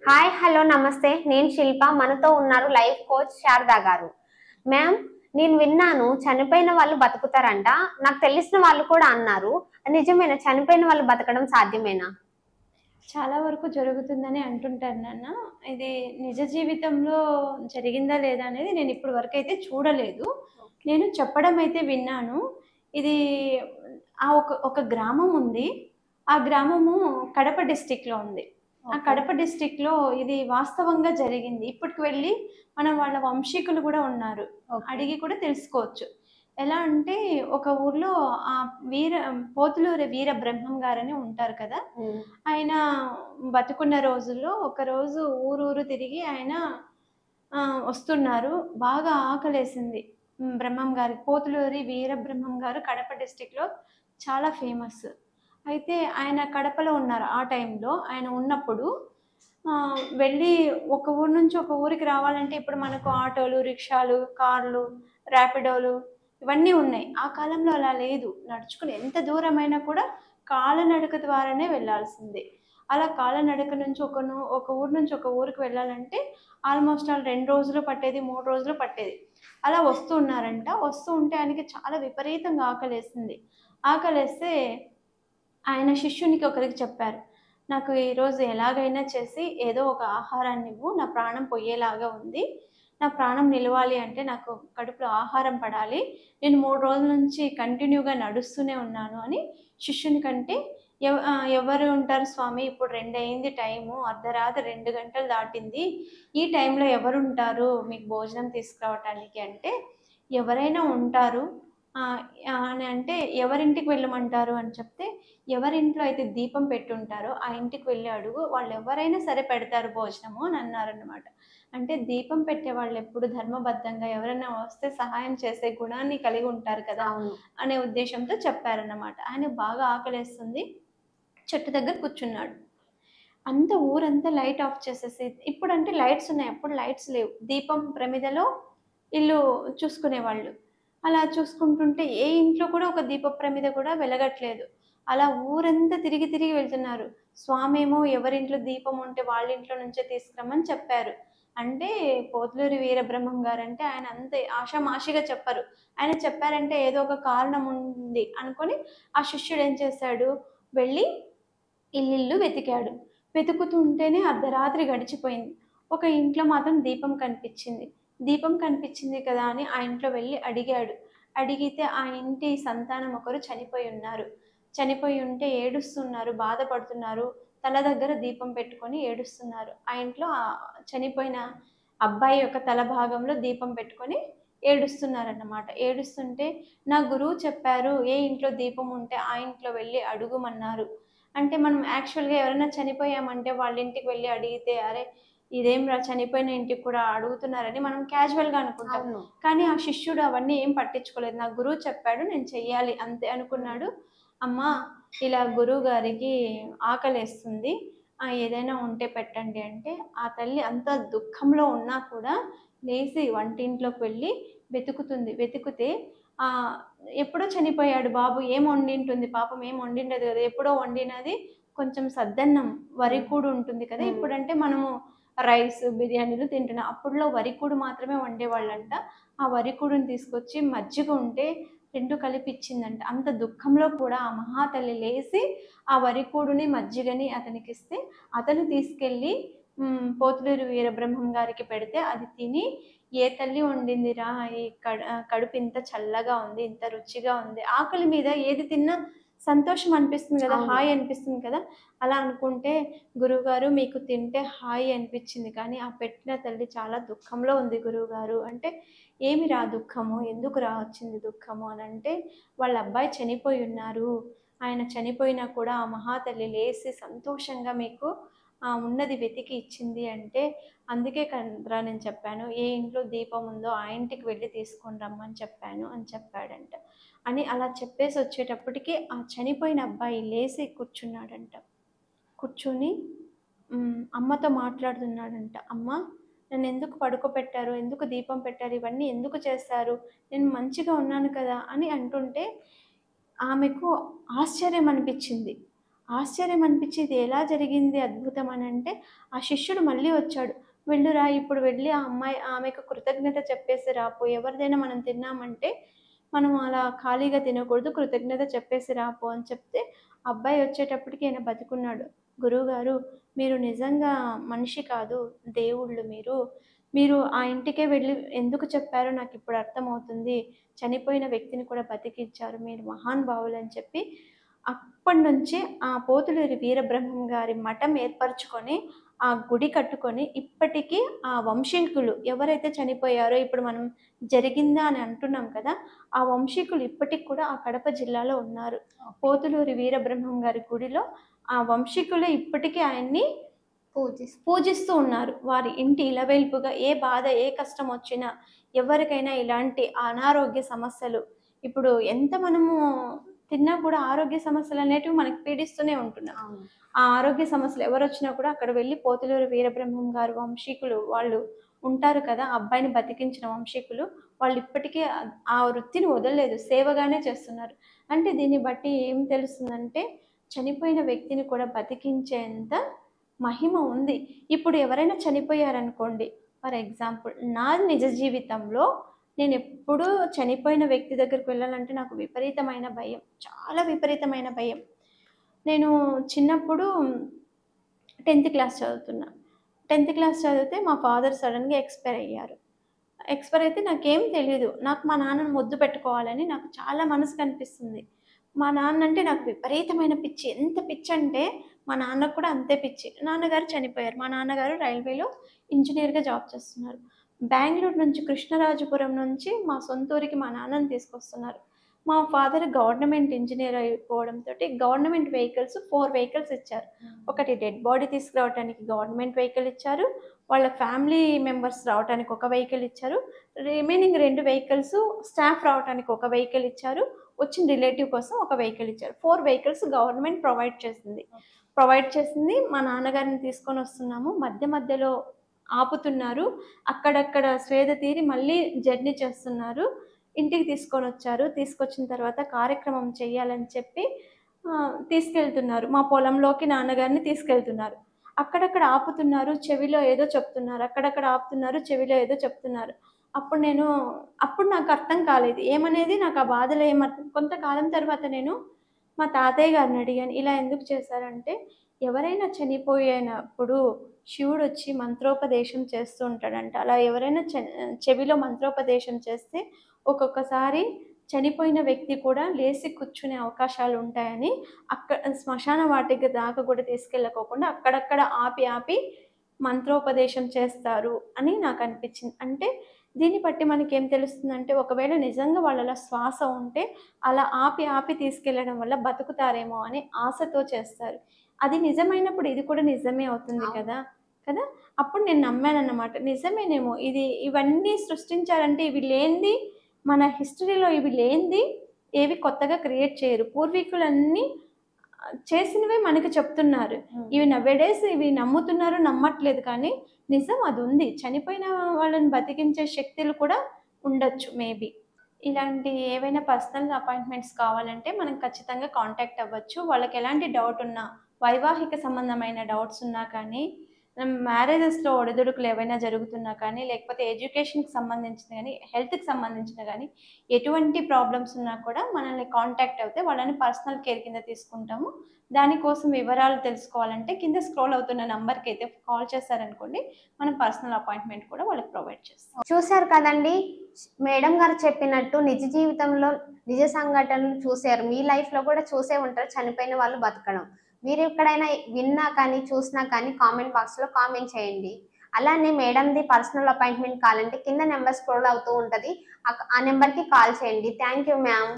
Hi hello నమస్తే, నేను శిల్ప. మనతో ఉన్నారు లైఫ్ కోచ్ శారదా గారు. మ్యామ్, నేను విన్నాను చనిపోయిన వాళ్ళు బతుకుతారంట. నాకు తెలిసిన వాళ్ళు కూడా అన్నారు. నిజమేనా? చనిపోయిన వాళ్ళు బతకడం సాధ్యమేనా? చాలా వరకు జరుగుతుందని అంటుంటారు నాన్న. ఇది నిజ జీవితంలో జరిగిందా లేదా అనేది నేను ఇప్పటి వరకు అయితే చూడలేదు. నేను చెప్పడం అయితే విన్నాను. ఇది ఒక గ్రామం ఉంది. ఆ గ్రామము కడప డిస్టిక్లో ఉంది. ఆ కడప డిస్టిక్లో ఇది వాస్తవంగా జరిగింది. ఇప్పటికి వెళ్ళి మనం వాళ్ళ వంశీకులు కూడా ఉన్నారు, అడిగి కూడా తెలుసుకోవచ్చు. ఎలా అంటే ఒక ఊర్లో ఆ పోతులూరి వీర బ్రహ్మం గారని ఉంటారు కదా. ఆయన బతుకున్న రోజుల్లో ఒకరోజు ఊరూరు తిరిగి ఆయన వస్తున్నారు. బాగా ఆకలేసింది బ్రహ్మం గారికి. పోతులూరి వీర బ్రహ్మం గారు కడప డిస్టిక్లో చాలా ఫేమస్. అయితే ఆయన కడపలో ఉన్నారు. ఆ టైంలో ఆయన ఉన్నప్పుడు వెళ్ళి ఒక ఊరు నుంచి ఒక ఊరికి రావాలంటే ఇప్పుడు మనకు ఆటోలు, రిక్షాలు, కార్లు, ర్యాపిడోలు ఇవన్నీ ఉన్నాయి. ఆ కాలంలో అలా లేదు. నడుచుకుని ఎంత దూరమైనా కూడా కాలనడక ద్వారానే వెళ్ళాల్సిందే. అలా కాలనడక నుంచి ఒక ఊరు నుంచి ఒక ఊరికి వెళ్ళాలంటే ఆల్మోస్ట్ 2 రోజులు పట్టేది, 3 రోజులు పట్టేది. అలా వస్తూ ఉన్నారంట. వస్తూ ఉంటే ఆయనకి చాలా విపరీతంగా ఆకలేసింది. ఆకలేస్తే ఆయన శిష్యునికి ఒకరికి చెప్పారు, నాకు ఈరోజు ఎలాగైనా చేసి ఏదో ఒక ఆహారాన్ని ఇవ్వు, నా ప్రాణం పోయేలాగా ఉంది. నా ప్రాణం నిలవాలి అంటే నాకు కడుపులో ఆహారం పడాలి. నేను 3 రోజుల నుంచి కంటిన్యూగా నడుస్తూనే ఉన్నాను అని శిష్యుని కంటే, ఎవరు ఉంటారు స్వామి, ఇప్పుడు 2 అయింది టైము, అర్ధరాత్రి 2 గంటలు దాటింది, ఈ టైంలో ఎవరు ఉంటారు మీకు భోజనం తీసుకురావటానికి అంటే, ఎవరైనా ఉంటారు అని అంటే, ఎవరింటికి వెళ్ళమంటారు అని చెప్తే, ఎవరింట్లో అయితే దీపం పెట్టుంటారో ఆ ఇంటికి వెళ్ళి అడుగు, వాళ్ళు ఎవరైనా సరే పెడతారు భోజనము అని అన్నారన్నమాట. అంటే దీపం పెట్టే వాళ్ళు ఎప్పుడు ధర్మబద్ధంగా ఎవరైనా వస్తే సహాయం చేసే గుణాన్ని కలిగి ఉంటారు కదా అనే ఉద్దేశంతో చెప్పారన్నమాట. ఆయన బాగా ఆకలేస్తుంది, చెట్టు దగ్గర కూర్చున్నాడు. అంత ఊరంతా లైట్ ఆఫ్ చేసేసి, ఇప్పుడంటే లైట్స్ ఉన్నాయి, అప్పుడు లైట్స్ లేవు. దీపం ప్రమిదలో ఇల్లు చూసుకునేవాళ్ళు. అలా చూసుకుంటుంటే ఏ ఇంట్లో కూడా ఒక దీప ప్రమిద కూడా వెలగట్లేదు. అలా ఊరంతా తిరిగి తిరిగి వెళ్తున్నారు. స్వామేమో ఎవరింట్లో దీపం ఉంటే వాళ్ళ ఇంట్లో నుంచే తీసుకురమ్మని చెప్పారు. అంటే పోతులూరి వీరబ్రహ్మం గారంటే ఆయన అంత ఆషామాషిగా చెప్పరు. ఆయన చెప్పారంటే ఏదో ఒక కారణం ఉంది అనుకొని ఆ శిష్యుడు ఏం చేశాడు, వెళ్ళి ఇల్లు వెతికాడు. వెతుకుతుంటేనే అర్ధరాత్రి గడిచిపోయింది. ఒక ఇంట్లో మాత్రం దీపం కనిపించింది. దీపం కనిపించింది కదా అని ఆ ఇంట్లో వెళ్ళి అడిగాడు. అడిగితే ఆ ఇంటి సంతానం ఒకరు చనిపోయి ఉన్నారు. చనిపోయి ఉంటే ఏడుస్తున్నారు, బాధపడుతున్నారు, తల దగ్గర దీపం పెట్టుకొని ఏడుస్తున్నారు. ఆ ఇంట్లో చనిపోయిన అబ్బాయి యొక్క తల భాగంలో దీపం పెట్టుకొని ఏడుస్తున్నారన్నమాట. ఏడుస్తుంటే నా గురువు చెప్పారు, ఏ ఇంట్లో దీపం ఉంటే ఆ ఇంట్లో వెళ్ళి అడుగుమన్నారు. అంటే మనం యాక్చువల్గా ఎవరైనా చనిపోయామంటే వాళ్ళ ఇంటికి వెళ్ళి అడిగితే, అరే ఇదేం రా చనిపోయిన ఇంటికి కూడా అడుగుతున్నారని మనం క్యాజువల్గా అనుకుంటాం. కానీ ఆ శిష్యుడు అవన్నీ ఏం పట్టించుకోలేదు. నా గురువు చెప్పాడు, నేను చెయ్యాలి అంతే అనుకున్నాడు. అమ్మా, ఇలా గురువు గారికి ఆకలేస్తుంది, ఏదైనా ఉంటే పెట్టండి అంటే, ఆ తల్లి అంత దుఃఖంలో ఉన్నా కూడా లేచి వంటింట్లోకి వెళ్ళి వెతుకుతుంది. వెతికితే ఎప్పుడో చనిపోయాడు బాబు, ఏం వండింటుంది పాపం, ఏం వండిండదు కదా, ఎప్పుడో వండినది కొంచెం సద్దన్నం, వరికూడు ఉంటుంది కదా. ఇప్పుడంటే మనము రైస్, బిర్యానీలు తింటున్నాం. అప్పుడులో వరికూడు మాత్రమే వండేవాళ్ళంట. ఆ వరికూడుని తీసుకొచ్చి మజ్జిగ ఉంటే 2 కలిపి ఇచ్చిందంట. అంత దుఃఖంలో కూడా ఆ మహాతల్లి లేచి ఆ వరికూడుని మజ్జిగని అతనికి ఇస్తే, అతను తీసుకెళ్ళి పోతులూరి వీరబ్రహ్మం గారికి పెడితే అది తిని, ఏ తల్లి వండిందిరా, ఈ కడుపు ఇంత చల్లగా ఉంది, ఇంత రుచిగా ఉంది, ఆకలి మీద ఏది తిన్నా సంతోషం అనిపిస్తుంది కదా, హాయి అనిపిస్తుంది కదా. అలా అనుకుంటే, గురువుగారు మీకు తింటే హాయి అనిపించింది, కానీ ఆ పెట్టిన తల్లి చాలా దుఃఖంలో ఉంది గురువుగారు అంటే, ఏమి రా దుఃఖము, ఎందుకు రా వచ్చింది దుఃఖము అని అంటే, వాళ్ళ అబ్బాయి చనిపోయి ఉన్నారు, ఆయన చనిపోయినా కూడా ఆ మహాతల్లి లేచి సంతోషంగా మీకు ఉన్నది వెతికి ఇచ్చింది అంటే, అందుకే కదరా నేను చెప్పాను, ఏ ఇంట్లో దీపం ఉందో ఆ ఇంటికి వెళ్ళి తీసుకొని రమ్మని చెప్పాను అని చెప్పాడంట. అని అలా చెప్పేసి వచ్చేటప్పటికి ఆ చనిపోయిన అబ్బాయి లేచి కూర్చున్నాడంట. కూర్చుని అమ్మతో మాట్లాడుతున్నాడంట. అమ్మ, నన్ను ఎందుకు పడుకోబెట్టారు, ఎందుకు దీపం పెట్టారు, ఇవన్నీ ఎందుకు చేస్తారు, నేను మంచిగా ఉన్నాను కదా అని అంటుంటే ఆమెకు ఆశ్చర్యం అనిపించింది. ఆశ్చర్యం అనిపించి ఇది ఎలా జరిగింది అద్భుతం అని అంటే, ఆ శిష్యుడు మళ్ళీ వచ్చాడు. వెళ్ళురా ఇప్పుడు వెళ్ళి ఆ అమ్మాయి ఆమెకు కృతజ్ఞత చెప్పేసి రాపో. ఎవరిదైనా మనం తిన్నామంటే మనం అలా ఖాళీగా తినకూడదు. కృతజ్ఞత చెప్పేసి రాపో అని చెప్తే, అబ్బాయి వచ్చేటప్పటికి ఈయన బతికున్నాడు. గురువుగారు మీరు నిజంగా మనిషి కాదు, దేవుళ్ళు మీరు. మీరు ఆ ఇంటికే వెళ్ళి ఎందుకు చెప్పారో నాకు ఇప్పుడు అర్థమవుతుంది. చనిపోయిన వ్యక్తిని కూడా బతికించారు. మీరు మహానుభావులు అని చెప్పి అప్పటి నుంచి ఆ పోతులూరి వీరబ్రహ్మం గారి మఠం ఏర్పరచుకొని ఆ గుడి కట్టుకొని ఇప్పటికీ ఆ వంశీకులు ఎవరైతే చనిపోయారో ఇప్పుడు మనం జరిగిందా అని అంటున్నాం కదా, ఆ వంశీకులు ఇప్పటికి కూడా ఆ కడప జిల్లాలో ఉన్నారు. పోతులూరి వీరబ్రహ్మం గారి గుడిలో ఆ వంశీకులే ఇప్పటికీ ఆయన్ని పూజిస్తూ ఉన్నారు. వారి ఇంటి ఇలవేల్పుగా ఏ బాధ ఏ కష్టం వచ్చినా, ఎవరికైనా ఇలాంటి అనారోగ్య సమస్యలు ఇప్పుడు ఎంత మనము తిన్నా కూడా ఆరోగ్య సమస్యలు అనేటివి మనకి పీడిస్తూనే ఉంటున్నాం. ఆ ఆరోగ్య సమస్యలు ఎవరు వచ్చినా కూడా అక్కడ వెళ్ళి పోతులూరి వీరబ్రహ్మం గారు వంశీకులు వాళ్ళు ఉంటారు కదా, అబ్బాయిని బతికించిన వంశీకులు వాళ్ళు ఇప్పటికీ ఆ వృత్తిని వదలలేదు, సేవగానే చేస్తున్నారు. అంటే దీన్ని బట్టి ఏం తెలుస్తుందంటే చనిపోయిన వ్యక్తిని కూడా బతికించేంత మహిమ ఉంది. ఇప్పుడు ఎవరైనా చనిపోయారనుకోండి, ఫర్ ఎగ్జాంపుల్ నా నిజ జీవితంలో నేను ఎప్పుడూ చనిపోయిన వ్యక్తి దగ్గరికి వెళ్ళాలంటే నాకు విపరీతమైన భయం, చాలా విపరీతమైన భయం. నేను చిన్నప్పుడు 10th క్లాస్ చదువుతున్నా. 10th క్లాస్ చదివితే మా ఫాదర్ సడన్గా ఎక్స్పైర్ అయ్యారు. ఎక్స్పైర్ అయితే నాకేం తెలియదు. నాకు మా నాన్నను ముద్దు పెట్టుకోవాలని నాకు చాలా మనసు కనిపిస్తుంది. మా నాన్న అంటే నాకు విపరీతమైన పిచ్చి. ఎంత పిచ్చి అంటే మా నాన్నకు కూడా అంతే పిచ్చి. నాన్నగారు చనిపోయారు. మా నాన్నగారు రైల్వేలో ఇంజనీర్గా జాబ్ చేస్తున్నారు. బెంగళూరు నుంచి కృష్ణరాజపురం నుంచి మా సొంత ఊరికి మా నాన్నని తీసుకొస్తున్నారు. మా ఫాదర్ గవర్నమెంట్ ఇంజనీర్ అయిపోవడంతో గవర్నమెంట్ వెహికల్స్ 4 వెహికల్స్ ఇచ్చారు. ఒకటి డెడ్ బాడీ తీసుకురావడానికి గవర్నమెంట్ వెహికల్ ఇచ్చారు, వాళ్ళ ఫ్యామిలీ మెంబర్స్ రావడానికి ఒక వెహికల్ ఇచ్చారు, రిమైనింగ్ 2 వెహికల్స్ స్టాఫ్ రావడానికి ఒక వెహికల్ ఇచ్చారు, వచ్చిన రిలేటివ్ కోసం ఒక వెహికల్ ఇచ్చారు. 4 వెహికల్స్ గవర్నమెంట్ ప్రొవైడ్ చేసింది. మా నాన్నగారిని తీసుకొని వస్తున్నాము, మధ్యలో ఆపుతున్నారు, అక్కడక్కడ స్వేద తీరి మళ్ళీ జర్నీ చేస్తున్నారు. ఇంటికి తీసుకొని వచ్చారు. తీసుకొచ్చిన తర్వాత కార్యక్రమం చేయాలని చెప్పి తీసుకెళ్తున్నారు. మా పొలంలోకి నాన్నగారిని తీసుకెళ్తున్నారు. అక్కడక్కడ ఆపుతున్నారు, చెవిలో ఏదో చెప్తున్నారు, అక్కడక్కడ ఆపుతున్నారు, చెవిలో ఏదో చెప్తున్నారు. అప్పుడు నాకు అర్థం కాలేదు ఏమనేది. నాకు ఆ బాధలో కొంతకాలం తర్వాత నేను మా తాతయ్య గారిని అడిగాను, ఇలా ఎందుకు చేశారంటే ఎవరైనా చనిపోయినప్పుడు శివుడు వచ్చి మంత్రోపదేశం చేస్తూ ఉంటాడంట. అలా ఎవరైనా చెవిలో మంత్రోపదేశం చేస్తే ఒక్కొక్కసారి చనిపోయిన వ్యక్తి కూడా లేచి కూర్చునే అవకాశాలు ఉంటాయని అక్కడ శ్మశాన వాటిక దాకా కూడా తీసుకెళ్ళకోకుండా అక్కడక్కడ ఆపి మంత్రోపదేశం చేస్తారు అని నాకు అనిపించింది. అంటే దీన్ని బట్టి మనకి ఏం తెలుస్తుందంటే ఒకవేళ నిజంగా వాళ్ళ శ్వాస ఉంటే అలా ఆపి తీసుకెళ్ళడం వల్ల బతుకుతారేమో అని ఆశతో చేస్తారు. అది నిజమైనప్పుడు ఇది కూడా నిజమే అవుతుంది కదా. అప్పుడు నేను నమ్మానన్నమాట, నిజమేనేమో ఇవన్నీ సృష్టించారంటే ఇవి లేనిది మన హిస్టరీలో ఇవి లేనిది ఏవి కొత్తగా క్రియేట్ చేయరు. పూర్వీకులన్నీ చేసినవే మనకి చెప్తున్నారు. ఇవి నవ్వేడేస్ ఇవి నమ్ముతున్నారు, నమ్మట్లేదు, కానీ నిజం అది ఉంది. చనిపోయిన వాళ్ళని బతికించే శక్తులు కూడా ఉండొచ్చు మేబీ. ఇలాంటి ఏవైనా పర్సనల్ అపాయింట్మెంట్స్ కావాలంటే మనం ఖచ్చితంగా కాంటాక్ట్ అవ్వచ్చు. వాళ్ళకి ఎలాంటి డౌట్ ఉన్నా, వైవాహిక సంబంధమైన డౌట్స్ ఉన్నా కానీ, మ్యారేజెస్లో ఒడిదుడుకులు ఏవైనా జరుగుతున్నా కానీ, లేకపోతే ఎడ్యుకేషన్కి సంబంధించిన కానీ, హెల్త్కి సంబంధించిన కానీ ఎటువంటి ప్రాబ్లమ్స్ ఉన్నా కూడా మనల్ని కాంటాక్ట్ అవుతే వాళ్ళని పర్సనల్ కేర్ కింద తీసుకుంటాము. దానికోసం వివరాలు తెలుసుకోవాలంటే కింద స్క్రోల్ అవుతున్న నంబర్కి అయితే కాల్ చేశారనుకోండి, మనం పర్సనల్ అపాయింట్మెంట్ కూడా వాళ్ళకి ప్రొవైడ్ చేస్తాం. చూశారు కదండి, మేడం గారు చెప్పినట్టు నిజ జీవితంలో నిజ సంఘటనలు చూసారు. మీ లైఫ్లో కూడా చూసే ఉంటారు చనిపోయిన వాళ్ళు బతకడం. మీరు ఎక్కడైనా విన్నా కానీ చూసినా కానీ కామెంట్ బాక్స్లో కామెంట్ చేయండి. అలానే మేడంది పర్సనల్ అపాయింట్మెంట్ కావాలంటే కింద నెంబర్ స్క్రోల్ అవుతూ ఉంటుంది, ఆ నెంబర్కి కాల్ చేయండి. Thank you ma'am.